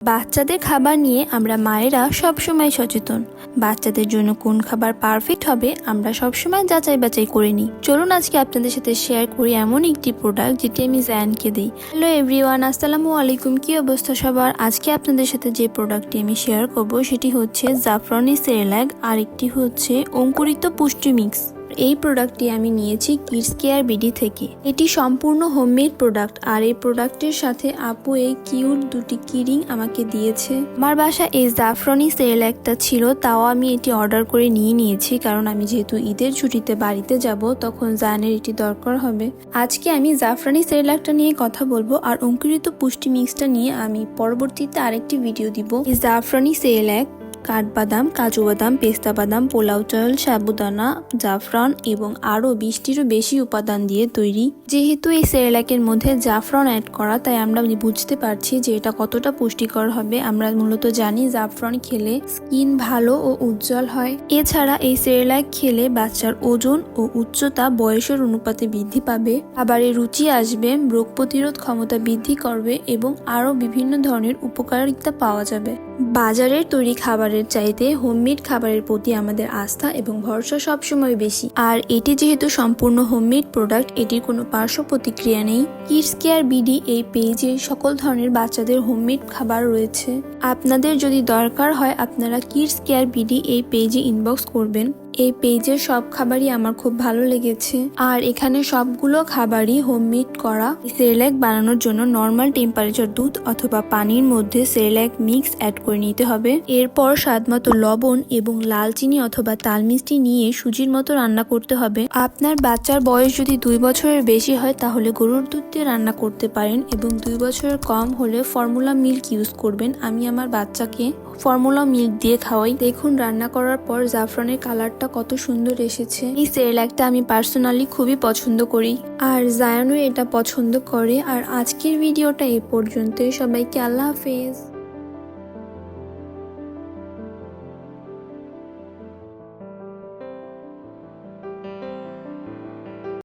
বাচ্চাদের খাবার নিয়ে আমরা মায়েরা সবসময় সচেতন। বাচ্চাদের জন্য কোন খাবার পারফেক্ট হবে আমরা সবসময় যাচাই বাছাই করে নিই। চলুন আজকে আপনাদের সাথে শেয়ার করি এমন একটি প্রোডাক্ট যেটি আমি জায়ানকে দিই। হ্যালো এভরিওয়ান, আসসালামু আলাইকুম। কি অবস্থা সবার? আজকে আপনাদের সাথে যে প্রোডাক্টটি আমি শেয়ার করব সেটি হচ্ছে জাফরানি সেরেল্যাক, আর একটি হচ্ছে অঙ্কুরিত পুষ্টি মিক্স। এই প্রোডাক্টটি আমি নিয়েছি কিডস কেয়ার বিডি থেকে। এটি সম্পূর্ণ হোমমেড প্রোডাক্ট, আর এই প্রোডাক্টের সাথে আপু এই কিউট দুটি কিরিং আমাকে দিয়েছে। আমার বাসায় এই জাফরানি সেরেল্যাকটা ছিল, তাও আমি এটি অর্ডার করে নিয়েছি, কারণ আমি যেহেতু ঈদের ছুটিতে বাড়িতে যাব তখন জায়ানের এটি দরকার হবে। আজকে আমি জাফরানি সেরেল্যাকটা নিয়ে কথা বলবো, আর অঙ্কুরিত পুষ্টি মিক্সটা নিয়ে আমি পরবর্তীতে আরেকটি ভিডিও দিব। এই জাফরানি সেরেল্যাক কাঠবাদাম, কাজু বাদাম, পেস্তা বাদাম, পোলাও চাল, সাবুদানা, জাফরান এবং আরও 20টিরও বেশি উপাদান দিয়ে তৈরি। যেহেতু এই সেরেল্যাকের মধ্যে জাফরান অ্যাড করা, তাই আমরা বুঝতে পারছি যে এটা কতটা পুষ্টিকর হবে। আমরা মূলত জানি জাফরান খেলে স্কিন ভালো ও উজ্জ্বল হয়। এছাড়া এই সেরেল্যাক খেলে বাচ্চার ওজন ও উচ্চতা বয়সের অনুপাতে বৃদ্ধি পাবে, খাবারের রুচি আসবে, রোগ প্রতিরোধ ক্ষমতা বৃদ্ধি করবে এবং আরও বিভিন্ন ধরনের উপকারিতা পাওয়া যাবে। বাজারের তৈরি খাবারের চাইতে হোমমেড খাবারের প্রতি আমাদের আস্থা এবং ভরসা সবসময় বেশি। আর এটি যেহেতু সম্পূর্ণ হোমমেড প্রোডাক্ট, এটির কোনো পার্শ্ব প্রতিক্রিয়া নেই। কিডস কেয়ার বিডি এই পেজে সকল ধরনের বাচ্চাদের হোমমেড খাবার রয়েছে। আপনাদের যদি দরকার হয় আপনারা কিডস কেয়ার বিডি এই পেজে ইনবক্স করবেন। এই পেজের সব খাবারই আমার খুব ভালো লেগেছে, আর এখানে সবগুলো খাবারই হোমমেড করা। সেরেল্যাক বানানোর জন্য নর্মাল টেম্পারেচার দুধ অথবা পানির মধ্যে সেরেল্যাক মিক্স অ্যাড করে নিতে হবে। এরপর স্বাদমতো লবণ এবং লাল চিনি অথবা তাল মিষ্টি নিয়ে সুজির মতো রান্না করতে হবে। আপনার বাচ্চার বয়স যদি 2 বছরের বেশি হয় তাহলে গরুর দুধ দিয়ে রান্না করতে পারেন, এবং 2 বছরের কম হলে ফর্মুলা মিল্ক ইউজ করবেন। আমি আমার বাচ্চাকে ফর্মুলা মিল্ক দিয়ে খাওয়াই। দেখুন রান্না করার পর জাফরানের কালারটা কত সুন্দর এসেছে। এই সেরেল্যাকটা আমি পার্সোনালি খুবই পছন্দ করি, আর জায়ানও এটা পছন্দ করে। আর আজকের ভিডিওটা এই পর্যন্তই। সবাইকে আল্লাহ হাফেজ।